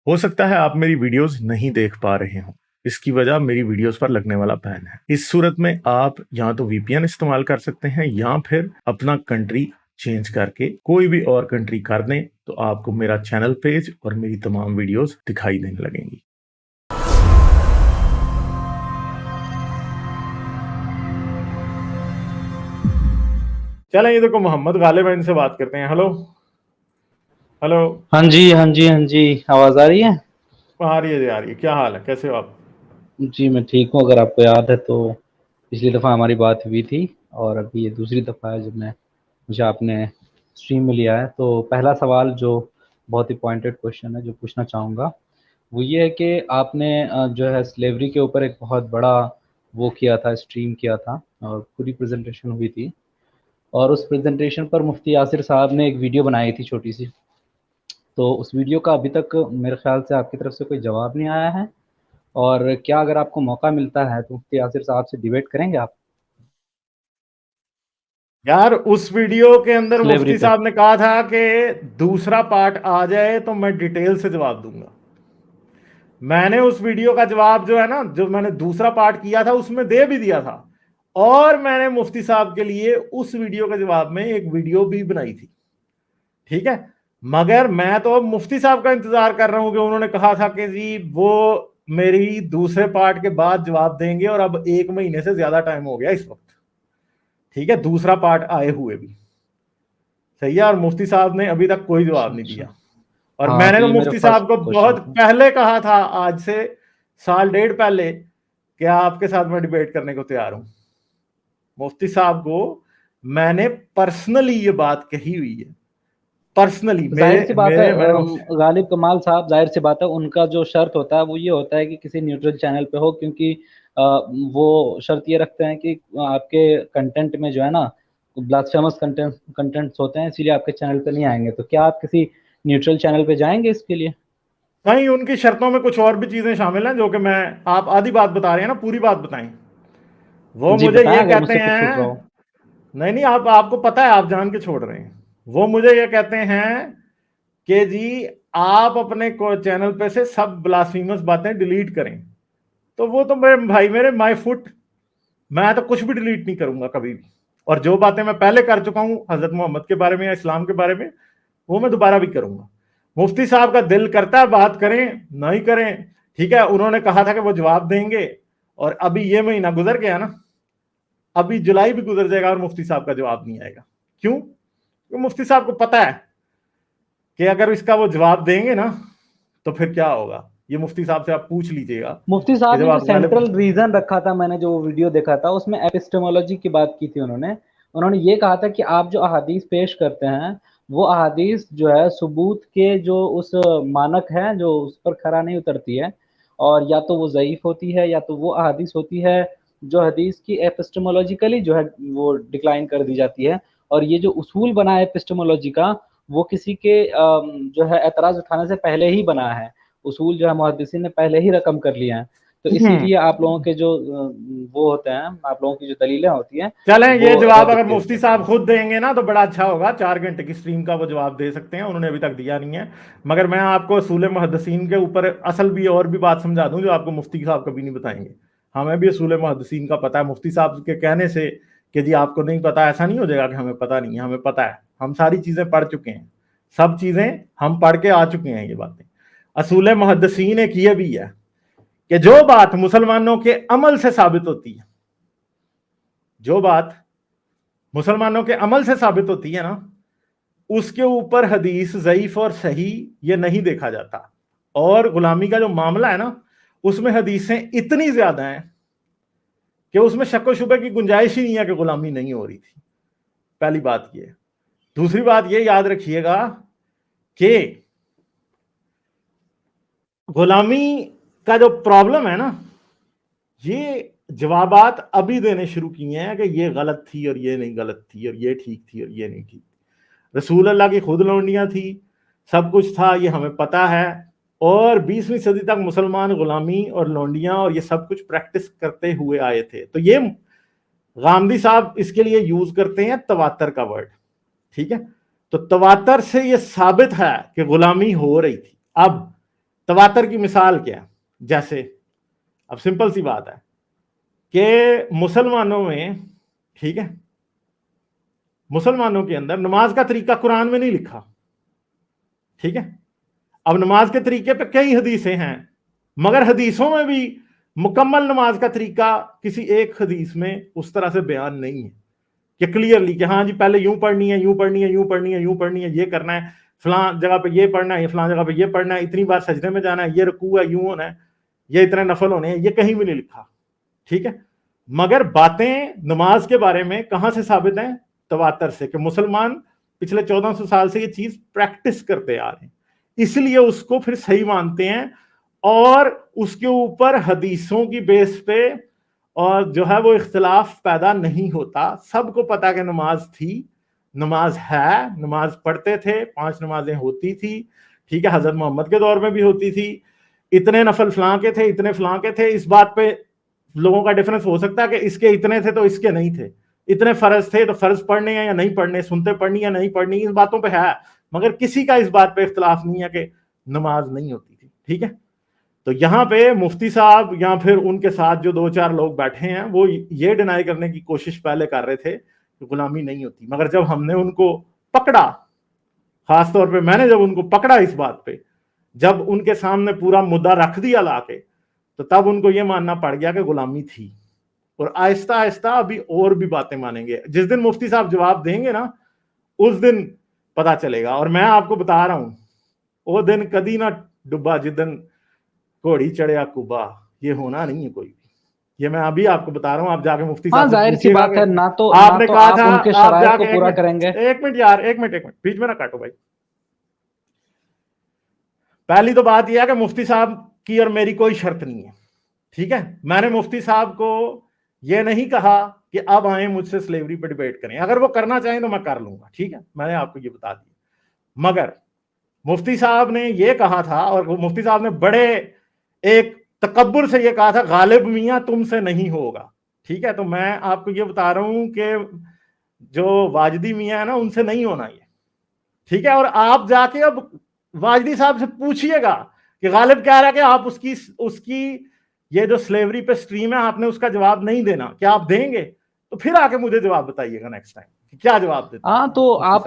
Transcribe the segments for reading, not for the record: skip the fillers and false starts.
ہو سکتا ہے آپ میری ویڈیوز نہیں دیکھ پا رہے ہوں، اس کی وجہ میری ویڈیوز پر لگنے والا بین ہے۔ اس صورت میں آپ یا تو وی پی این استعمال کر سکتے ہیں یا پھر اپنا کنٹری چینج کر کے کوئی بھی اور کنٹری کر دیں تو آپ کو میرا چینل پیج اور میری تمام ویڈیوز دکھائی دینے لگیں گی۔ چلیں یہ دیکھو محمد غالب ان سے بات کرتے ہیں۔ ہلو ہلو، ہاں جی آواز آ رہی ہے؟ آ رہی ہے آ رہی ہے۔ کیا حال ہے، کیسے ہو آپ؟ جی میں ٹھیک ہوں۔ اگر آپ کو یاد ہے تو پچھلی دفعہ ہماری بات ہوئی تھی اور ابھی یہ دوسری دفعہ ہے جب مجھے آپ نے اسٹریم میں لیا ہے۔ تو پہلا سوال جو بہت ہی پوائنٹڈ کوشچن ہے جو پوچھنا چاہوں گا وہ یہ ہے کہ آپ نے جو ہے سلیوری کے اوپر ایک بہت بڑا وہ کیا تھا، اسٹریم کیا تھا اور پوری پریزنٹیشن ہوئی تھی، اور اس پریزنٹیشن پر مفتی یاسر صاحب نے ایک ویڈیو بنائی تھی چھوٹی سی۔ تو اس ویڈیو کا ابھی تک میرے خیال سے آپ کی طرف سے کوئی جواب نہیں آیا ہے، اور کیا اگر آپ کو موقع ملتا ہے تو مفتی یاسر صاحب سے ڈیبیٹ کریں گے آپ یار اس ویڈیو کے اندر سلیوری مفتی پہ؟ صاحب نے کہا تھا کہ دوسرا پارٹ آ جائے تو میں ڈیٹیل سے جواب دوں گا۔ میں نے اس ویڈیو کا جواب جو ہے نا، جو میں نے دوسرا پارٹ کیا تھا اس میں دے بھی دیا تھا، اور میں نے مفتی صاحب کے لیے اس ویڈیو کے جواب میں ایک ویڈیو بھی بنائی تھی، ٹھیک ہے؟ مگر میں تو اب مفتی صاحب کا انتظار کر رہا ہوں کہ انہوں نے کہا تھا کہ جی وہ میری دوسرے پارٹ کے بعد جواب دیں گے، اور اب 1 مہینے سے زیادہ ٹائم ہو گیا اس وقت، ٹھیک ہے، دوسرا پارٹ آئے ہوئے بھی، صحیح ہے، اور مفتی صاحب نے ابھی تک کوئی جواب نہیں اچھا، دیا۔ اور ہاں میں نے تو تو یہ میرا مفتی فرسٹ صاحب کو کوشچن بہت تھا۔ پہلے کہا تھا، آج سے 1.5 سال پہلے، کہ آپ کے ساتھ میں ڈیبیٹ کرنے کو تیار ہوں۔ مفتی صاحب کو میں نے پرسنلی یہ بات کہی ہوئی ہے، پرسنلی ظاہر سی بات ہے میں نے غالب کمال صاحب، ظاہر سی بات ہے ان کا جو شرط ہوتا ہے وہ یہ ہوتا ہے کہ کسی نیوٹرل چینل پہ ہو، کیونکہ وہ شرط یہ رکھتے ہیں کہ آپ کے کنٹینٹ میں جو ہے نا بلاسفیمس کنٹینٹس ہوتے ہیں، اسی لیے آپ کے چینل پہ نہیں آئیں گے۔ تو کیا آپ کسی نیوٹرل چینل پہ جائیں گے اس کے لیے؟ نہیں، ان کی شرطوں میں کچھ اور بھی چیزیں شامل ہیں جو کہ میں، آپ آدھی بات بتا رہے ہیں نا، پوری بات بتائیں۔ وہ جی مجھے بتائیں یہ اگر مجھ کہتے سے کچھ چھوٹ ہیں، رہا ہو۔ نہیں آپ کو پتا ہے، آپ جان کے چھوڑ رہے ہیں۔ وہ مجھے یہ کہتے ہیں کہ جی آپ اپنے چینل پہ سے سب بلاسفیمس باتیں ڈیلیٹ کریں، تو وہ تو میرے بھائی، میرے مائی فٹ، میں تو کچھ بھی ڈیلیٹ نہیں کروں گا کبھی بھی، اور جو باتیں میں پہلے کر چکا ہوں حضرت محمد کے بارے میں یا اسلام کے بارے میں، وہ میں دوبارہ بھی کروں گا۔ مفتی صاحب کا دل کرتا ہے بات کریں، نہیں کریں، ٹھیک ہے، انہوں نے کہا تھا کہ وہ جواب دیں گے، اور ابھی یہ مہینہ گزر گیا نا، ابھی جولائی بھی گزر جائے گا اور مفتی صاحب کا جواب نہیں آئے گا۔ کیوں؟ کیونکہ مفتی صاحب کو پتا ہے کہ اگر اس کا وہ جواب دیں گے نا تو پھر کیا ہوگا۔ یہ مفتی صاحب سے آپ پوچھ لیجئے گا مفتی کہ صاحب جب نے جو آپ غالب، سینٹرل ریزن رکھا تھا، میں نے جو ویڈیو دیکھا تھا اس میں ایپسٹمولوجی کی بات کی تھی انہوں نے یہ کہا تھا کہ آپ جو احادیث پیش کرتے ہیں وہ احادیث جو ہے ثبوت کے جو اس مانک ہے جو اس پر کھرا نہیں اترتی ہے، اور یا تو وہ ضعیف ہوتی ہے یا تو وہ احادیث ہوتی ہے جو حدیث کی ایپسٹمولوجیکلی جو ہے وہ ڈکلائن کر دی جاتی ہے، اور یہ جو اصول بنا ہے ایپسٹمولوجی کا وہ کسی کے جو ہے اعتراض اٹھانے سے پہلے ہی بنا ہے، اصول جو ہے محدثین نے پہلے ہی رقم کر لیا ہے۔ تو اسی لیے آپ لوگوں کے جو وہ ہوتے ہیں، آپ لوگوں کی جو دلیلیں ہوتی ہیں چلیں وہ یہ جواب رد اگر کے مفتی اترتی صاحب ہیں۔ خود دیں گے نا تو بڑا اچھا ہوگا، 4 گھنٹے کی سٹریم کا وہ جواب دے سکتے ہیں، انہوں نے ابھی تک دیا نہیں ہے۔ مگر میں آپ کو اصول محدثین کے اوپر اصل بھی اور بھی بات سمجھا دوں جو آپ کو مفتی صاحب کبھی نہیں بتائیں گے۔ ہمیں بھی اصول محدثین کا پتہ ہے، مفتی صاحب کے کہنے سے کہ جی آپ کو نہیں پتا، ایسا نہیں ہو جائے گا کہ ہمیں پتہ نہیں ہے، ہمیں پتہ ہے، ہم ساری چیزیں پڑھ چکے ہیں، سب چیزیں ہم پڑھ کے آ چکے ہیں۔ یہ باتیں اصول محدثین ایک یہ بھی ہے کہ جو بات مسلمانوں کے عمل سے ثابت ہوتی ہے، جو بات مسلمانوں کے عمل سے ثابت ہوتی ہے نا، اس کے اوپر حدیث ضعیف اور صحیح یہ نہیں دیکھا جاتا۔ اور غلامی کا جو معاملہ ہے نا، اس میں حدیثیں اتنی زیادہ ہیں کہ اس میں شک و شبہ کی گنجائش ہی نہیں ہے کہ غلامی نہیں ہو رہی تھی۔ پہلی بات یہ۔ دوسری بات یہ یاد رکھیے گا کہ غلامی کا جو پرابلم ہے نا، یہ جوابات ابھی دینے شروع کیے ہیں کہ یہ غلط تھی اور یہ نہیں غلط تھی، اور یہ ٹھیک تھی اور یہ نہیں ٹھیک۔ رسول اللہ کی خود لونڈیاں تھی، سب کچھ تھا، یہ ہمیں پتا ہے، اور 20ویں صدی تک مسلمان غلامی اور لونڈیاں اور یہ سب کچھ پریکٹس کرتے ہوئے آئے تھے۔ تو یہ غامدی صاحب اس کے لیے یوز کرتے ہیں تواتر کا ورڈ، ٹھیک ہے؟ تو تواتر سے یہ ثابت ہے کہ غلامی ہو رہی تھی۔ اب तवातर की मिसाल क्या है? जैसे अब सिंपल सी बात है कि मुसलमानों में, ठीक है, मुसलमानों के अंदर नमाज का तरीका कुरान में नहीं लिखा, ठीक है। अब नमाज के तरीके पे कई हदीसें हैं, मगर हदीसों में भी मुकम्मल नमाज का तरीका किसी एक हदीस में उस तरह से बयान नहीं है कि क्लियरली कि हाँ जी पहले यूं पढ़नी है, यूं पढ़नी है, यूं पढ़नी है, यूं पढ़नी है, ये करना है, फलां जगह पे ये पढ़ना है, फलां जगह पे ये पढ़ना है, इतनी बार सजदे में जाना है, ये रुकू है, यूं होना है, ये इतने नफल होने हैं, ये कहीं भी नहीं लिखा, ठीक है। मगर बातें नमाज के बारे में कहां से साबित हैं? तवातर से, कि मुसलमान पिछले 1400 साल से ये चीज प्रैक्टिस करते आ रहे हैं, इसलिए उसको फिर सही मानते हैं और उसके ऊपर हदीसों की बेस पे और जो है वो इख्तिलाफ पैदा नहीं होता। सबको पता कि नमाज थी, नमाज है, नमाज पढ़ते थे, 5 नमाजें होती थी, ठीक है, हजरत मोहम्मद के दौर में भी होती थी, इतने नफल फलां के थे, इतने फलां के थे। इस बात पे लोगों का डिफरेंस हो सकता है कि इसके इतने थे तो इसके नहीं थे, इतने फर्ज थे तो फर्ज पढ़ने या नहीं पढ़ने, सुनते पढ़नी या नहीं पढ़नी, इस बातों पे है, मगर किसी का इस बात पे इख्तिलाफ नहीं है कि नमाज नहीं होती थी, ठीक है। तो यहाँ पे मुफ्ती साहब या फिर उनके साथ जो 2-4 लोग बैठे हैं वो ये डिनाई करने की कोशिश पहले कर रहे थे कि गुलामी नहीं होती, मगर जब हमने उनको पकड़ा, खासतौर पे मैंने जब उनको पकड़ा इस बात पे, जब उनके सामने पूरा मुद्दा रख दिया लाके, तो तब उनको ये मानना पड़ गया कि गुलामी थी। और आहिस्ता आहिस्ता अभी और भी बातें मानेंगे। जिस दिन मुफ्ती साहब जवाब देंगे ना, उस दिन पता चलेगा। और मैं आपको बता रहा हूं, वो दिन कदी ना डुबा जिस दिन घोड़ी चढ़िया कुबा, ये होना नहीं है कोई भी। ये मैं अभी आपको बता रहा हूं, आप जाके मुफ्ती साहब से जाहिर सी पूछिएगा बात है, ना तो आपने कहा आप था उनके आप शराइत जाके को पूरा करेंगे। एक मिनट यार, एक मिनट बीच में ना काटो भाई। पहली तो बात यह है कि मुफ्ती साहब की और मेरी कोई शर्त नहीं है, ठीक है। मैंने मुफ्ती साहब को यह नहीं कहा कि अब आए मुझसे स्लेवरी पे डिबेट करें, अगर वो करना चाहें तो मैं कर लूंगा, ठीक है, मैंने आपको ये बता दिया। मगर मुफ्ती साहब ने यह कहा था, और मुफ्ती साहब ने बड़े एक तकब्बुर से यह कहा था, गालिब मियां तुमसे नहीं होगा, ठीक है। तो मैं आपको ये बता रहा हूं कि जो वाजदी मियां है ना, उनसे नहीं होना ये, ठीक है। और आप जाके अब वाजदी साहब से पूछिएगा कि गालिब कह रहा है कि आप उसकी ये जो स्लेवरी पे स्ट्रीम है, आपने उसका जवाब नहीं देना, क्या आप देंगे? तो फिर आके मुझे जवाब बताइएगा नेक्स्ट टाइम कि क्या जवाब देते हैं। हाँ, तो आप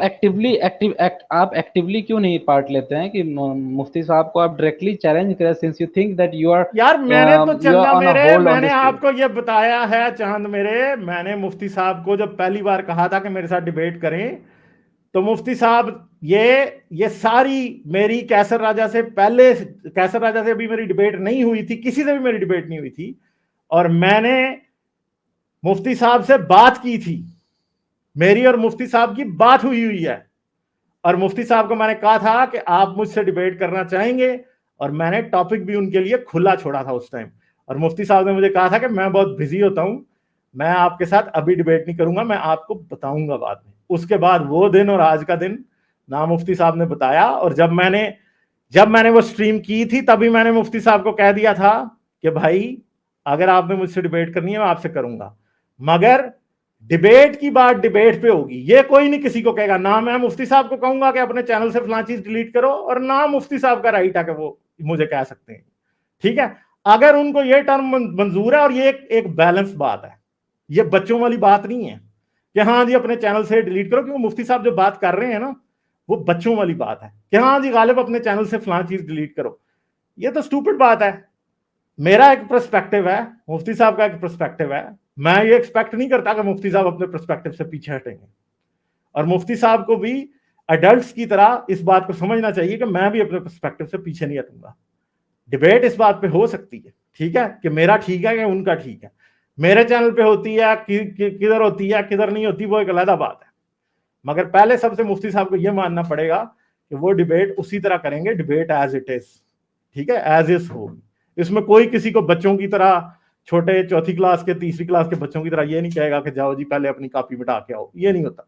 एक्टिवली क्यों नहीं पार्ट लेते हैं कि मुफ्ती साहब को आप डायरेक्टली चैलेंज करें, since you think that you are यार मैंने तो चंदा ऑन अ मेरे, होल्ड ऑन मैंने दिस। आपको ये बताया है चांद मेरे, मैंने मुफ्ती साहब को जब पहली बार कहा था कि मेरे साथ डिबेट करें, तो मुफ्ती साहब ये सारी मेरी कैसर राजा से पहले, कैसर राजा से भी मेरी डिबेट नहीं हुई थी, किसी से भी मेरी डिबेट नहीं हुई थी, और मैंने मुफ्ती साहब से बात की थी, मेरी और मुफ्ती साहब की बात हुई है, और मुफ्ती साहब को मैंने कहा था कि आप मुझसे डिबेट करना चाहेंगे, और मैंने टॉपिक भी उनके लिए खुला छोड़ा था उस टाइम। और मुफ्ती साहब ने मुझे कहा था कि मैं बहुत बिजी होता हूं, मैं आपके साथ अभी डिबेट नहीं करूंगा, मैं आपको बताऊंगा बाद में। उसके बाद वो दिन और आज का दिन ना मुफ्ती साहब ने बताया। और जब मैंने वो स्ट्रीम की थी, तभी मैंने मुफ्ती साहब को कह दिया था कि भाई अगर आपने मुझसे डिबेट करनी है मैं आपसे करूंगा, मगर डिबेट की बात डिबेट पे होगी, ये कोई नहीं किसी को कहेगा। ना मैं मुफ्ती साहब को कहूंगा कि अपने चैनल से फलां चीज डिलीट करो, और ना मुफ्ती साहब का राइट है कि वो मुझे कह सकते हैं, ठीक है। अगर उनको ये टर्म मंजूर है, और ये एक बैलेंस बात है, ये बच्चों वाली बात नहीं है कि हाँ जी अपने चैनल से डिलीट करो, क्योंकि मुफ्ती साहब जो बात कर रहे हैं ना, वो बच्चों वाली बात है कि हाँ जी गालिब अपने चैनल से फलां चीज डिलीट करो। ये तो स्टूपिड बात है। मेरा एक पर्सपेक्टिव है, मुफ्ती साहब का एक पर्सपेक्टिव है, मैं ये एक्सपेक्ट नहीं करता कि मुफ्ती साहब अपने पर्सपेक्टिव से पीछे हटेंगे। और मुफ्ती साहब को भी एडल्ट्स की तरह इस बात को समझना चाहिए कि मैं भी अपने पर्सपेक्टिव से पीछे नहीं हटूंगा। डिबेट इस बात पे हो सकती है, ठीक है, कि मेरा ठीक है कि उनका ठीक है, मेरे चैनल पे होती है किधर होती है किधर नहीं होती, वो एक अलग बात है। मगर पहले सबसे मुफ्ती साहब को यह मानना पड़ेगा कि वो डिबेट उसी तरह करेंगे, डिबेट एज इट इज, ठीक है, एज इज होगी। इसमें कोई किसी को बच्चों की तरह, छोटे चौथी क्लास के तीसरी क्लास के बच्चों की तरह ये नहीं कहेगा कि जाओ जी पहले अपनी कॉपी मिटा के आओ, ये नहीं होता,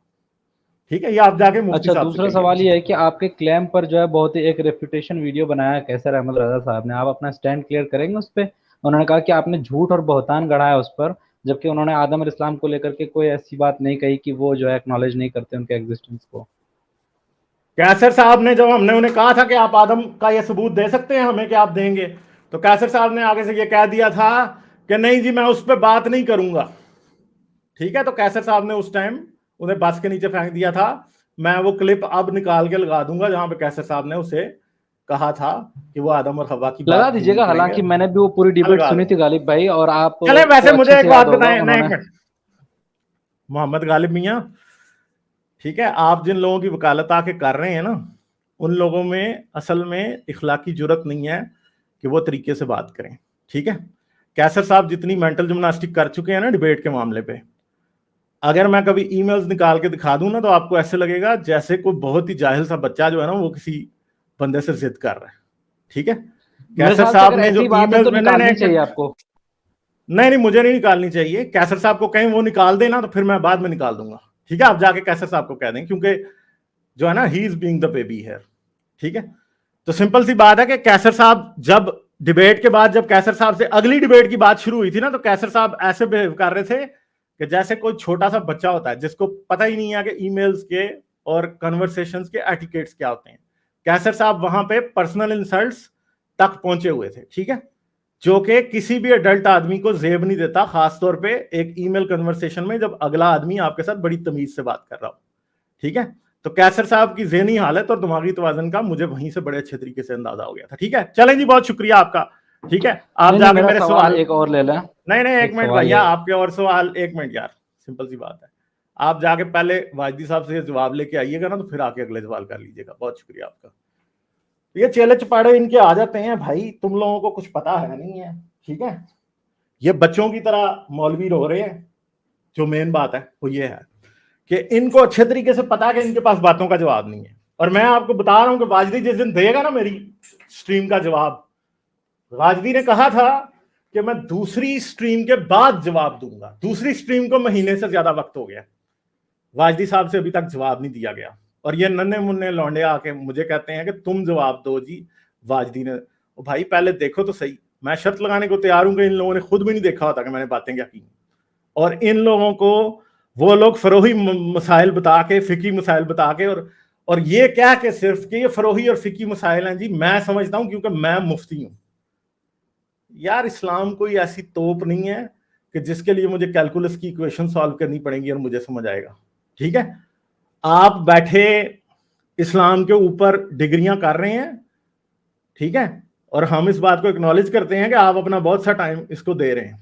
ठीक है। ये आप जाके मुफ्ती अच्छा, साहब दूसरा सवाल ये है कि आपके क्लेम पर जो है बहुत ही एक रेपुटेशन वीडियो बनाया कैसर अहमद रजा साहब ने, आप अपना स्टैंड क्लियर करेंगे उस पर? उन्होंने कहा कि आपने झूठ और बहतान गढ़ाया उस पर, जबकि उन्होंने आदम और इस्लाम को लेकर के कोई ऐसी बात नहीं कही कि वो जो है एक्नॉलेज नहीं करते उनके एग्जिस्टेंस को। कैसर साहब ने, जब हमने उन्हें कहा था कि आप आदम का ये सबूत दे सकते हैं हमें कि आप देंगे, तो कैसर साहब ने आगे से ये कह दिया था कि नहीं जी मैं उस पर बात नहीं करूंगा। ठीक है, तो कैसर साहब ने उस टाइम उन्हें बस के नीचे फेंक दिया था। मैं वो क्लिप अब निकाल के लगा दूंगा जहां पे कैसर साहब ने उसे कहा था कि वो आदम और हवा की लगा बात ही नहीं दीजिएगा, करेंगे। हालांकि मैंने भी वो पूरी मैं डिबेट लगा सुनी थी दूंगा। गालिब भाई, और आप चले, को वैसे अच्छे मुझे से एक बात याद होगा बताएं, नहीं एक उन्होंने। मिनट, मोहम्मद गालिब मियां, ठीक है, आप जिन लोगों की वकालत आके कर रहे हैं ना, उन लोगों में असल में इखलाकी जुर्रत नहीं है कि वो तरीके से बात करें। ठीक है, कैसर साहब जितनी मेंटल जिम्नास्टिक कर चुके हैं ना डिबेट के मामले पे, अगर मैं कभी ईमेल्स निकाल के दिखा दूं ना तो आपको ऐसे लगेगा जैसे कोई बहुत ही जाहिल सा बच्चा जो है ना वो किसी बंदे से जिद कर रहा है। ठीक है, मेरे कैसर ख्याल से साहब अगर ने जो ऐसी बात है ईमेल्स तो में, नहीं निकालनी नहीं चाहिए आपको। नहीं नहीं मुझे नहीं निकालनी चाहिए, कैसर साहब को कहीं वो निकाल देना तो फिर मैं बाद में निकाल दूंगा। ठीक है, आप जाके कैसर साहब को कह दें, क्योंकि जो है ना he is being the baby here. ठीक है, तो सिंपल सी बात है कि कैसर साहब जब डिबेट के बाद, जब कैसर साहब से अगली डिबेट की बात शुरू हुई थी ना, तो कैसर साहब ऐसे बिहेव कर रहे थे कि जैसे कोई छोटा सा बच्चा होता है जिसको पता ही नहीं है कि ईमेल्स के और कन्वर्सेशंस के एटिकेट्स क्या होते हैं। कैसर साहब वहां पे पर्सनल इंसल्ट्स तक पहुंचे हुए थे। ठीक है, जो कि किसी भी अडल्ट आदमी को जेब नहीं देता, खासतौर पे एक ईमेल कन्वर्सेशन में जब अगला आदमी आपके साथ बड़ी तमीज से बात कर रहा हो। ठीक है, तो कैसर साहब की ज़हनी हालत और दिमागी तवाज़न का मुझे वहीं से बड़े अच्छे तरीके से अंदाजा हो गया था। ठीक है, चलें जी, बहुत शुक्रिया आपका। ठीक है, आप नहीं नहीं, जाके मेरा मेरे सवाल सवाल, एक और ले लें। नहीं नहीं एक एक मिनट सवाल भैया, ये, आपके और सवाल, एक मिनट यार, सिंपल सी बात है, आप जाके पहले वाजदी साहब से जवाब लेके आइएगा ना, तो फिर आके अगले सवाल कर लीजिएगा। बहुत शुक्रिया आपका। ये चेले चपाड़े इनके आ जाते हैं भाई, तुम लोगों को कुछ पता है नहीं है। ठीक है, ये बच्चों की तरह मौलवी रो रहे हैं। जो मेन बात है वो ये है कि इनको अच्छे तरीके से पता है कि इनके पास बातों का जवाब नहीं है। और मैं आपको बता रहा हूं कि वाजदी जिस दिन देगा ना मेरी स्ट्रीम का जवाब, वाजदी ने कहा था कि मैं दूसरी स्ट्रीम के बाद जवाब दूंगा। दूसरी स्ट्रीम को महीने से ज्यादा वक्त हो गया, वाजदी साहब से अभी तक जवाब नहीं दिया गया। और ये नन्हे मुन्ने लौंडे आके मुझे कहते हैं कि तुम जवाब दो जी। वाजदी ने, ओ भाई पहले देखो तो सही, मैं शर्त लगाने को तैयार हूं कि इन लोगों ने खुद भी नहीं देखा होता कि मैंने बातें क्या की। और इन लोगों को वो लोग फरोही मसाइल बता के, फिकी मसाइल बता के, और ये क्या कि सिर्फ कि ये फरोही और फिकी मसाइल हैं जी, मैं समझता हूं क्योंकि मैं मुफ्ती हूं। यार इस्लाम कोई ऐसी तोप नहीं है कि जिसके लिए मुझे कैलकुलस की इक्वेशन सॉल्व करनी पड़ेगी और मुझे समझ आएगा। ठीक है, आप बैठे इस्लाम के ऊपर डिग्रियां कर रहे हैं। ठीक है, और हम इस बात को एक्नॉलेज करते हैं कि आप अपना बहुत सा टाइम इसको दे रहे हैं,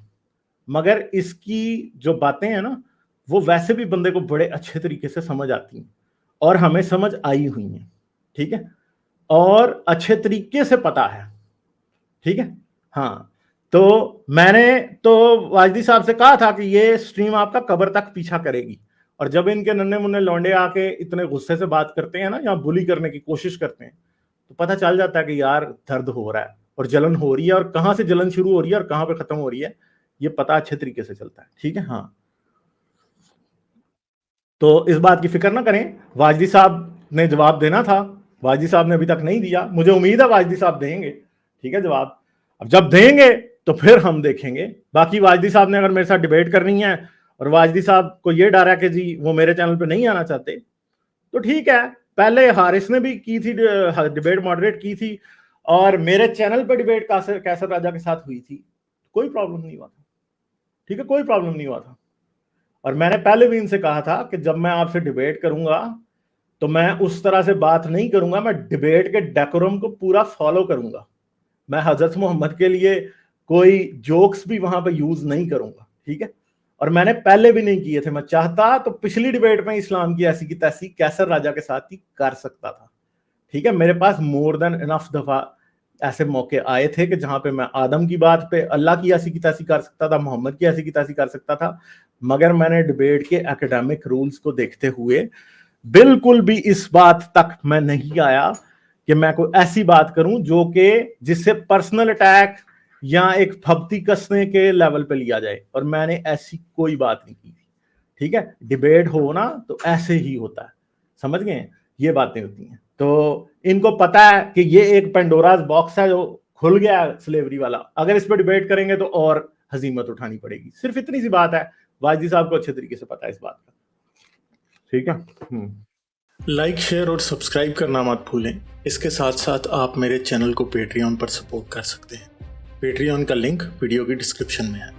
मगर इसकी जो बातें हैं ना वो वैसे भी बंदे को बड़े अच्छे तरीके से समझ आती हैं और हमें समझ आई हुई हैं। ठीक है, और अच्छे तरीके से पता है। ठीक है, हाँ, तो मैंने तो वाजदी साहब से कहा था कि ये स्ट्रीम आपका कब्र तक पीछा करेगी। और जब इनके नन्हे मुन्ने लौंडे आके इतने गुस्से से बात करते हैं ना, या बुली करने की कोशिश करते हैं, तो पता चल जाता है कि यार दर्द हो रहा है और जलन हो रही है, और कहाँ से जलन शुरू हो रही है और कहाँ पे खत्म हो रही है ये पता अच्छे तरीके से चलता है। ठीक है, हाँ, तो इस बात की फिक्र ना करें, वाजदी साहब ने जवाब देना था, वाजदी साहब ने अभी तक नहीं दिया, मुझे उम्मीद है वाजदी साहब देंगे। ठीक है, जवाब अब जब देंगे तो फिर हम देखेंगे। बाकी वाजदी साहब ने अगर मेरे साथ डिबेट करनी है और वाजदी साहब को ये डर है कि जी वो मेरे चैनल पे नहीं आना चाहते, तो ठीक है, पहले हारिस ने भी की थी डिबेट, मॉडरेट की थी, और मेरे चैनल पे डिबेट कैसर राजा के साथ हुई थी, कोई प्रॉब्लम नहीं हुआ था। ठीक है, कोई प्रॉब्लम नहीं हुआ था। और मैंने पहले भी इनसे कहा था कि जब मैं आपसे डिबेट करूंगा तो मैं उस तरह से बात नहीं करूंगा, मैं डिबेट के डेकोरम को पूरा फॉलो करूंगा। मैं हजरत मोहम्मद के लिए कोई जोक्स भी वहां पे यूज नहीं करूंगा। ठीक है, और मैंने पहले भी नहीं किए थे। मैं चाहता तो पिछली डिबेट में इस्लाम की ऐसी की तैसी कैसर राजा के साथ ही कर सकता था। ठीक है, मेरे पास मोर देन इनफ दफा ऐसे मौके आए थे कि जहां पे मैं आदम की बात पे अल्लाह की ऐसी की तैसी कर सकता था, मोहम्मद की ऐसी की तैसी कर सकता था, मगर मैंने डिबेट के एकेडमिक रूल्स को देखते हुए बिल्कुल भी इस बात तक मैं नहीं आया कि मैं कोई ऐसी बात करूं जो कि जिससे पर्सनल अटैक या एक फब्ती कसने के लेवल पे लिया जाए, और मैंने ऐसी कोई बात नहीं की। ठीक है, डिबेट हो ना तो ऐसे ही होता है, समझ गए, ये बातें होती हैं। तो इनको पता है कि ये एक पेंडोराज बॉक्स है जो खुल गया है स्लेवरी वाला, अगर इस पर डिबेट करेंगे तो और हजीमत उठानी पड़ेगी। सिर्फ इतनी सी बात है, वाजिदी साहब को अच्छे तरीके से पता है इस बात का। ठीक है, लाइक, शेयर और सब्सक्राइब करना मत भूलें। इसके साथ साथ आप मेरे चैनल को पेट्रियन पर सपोर्ट कर सकते हैं। पेट्रियन का लिंक वीडियो की डिस्क्रिप्शन में है।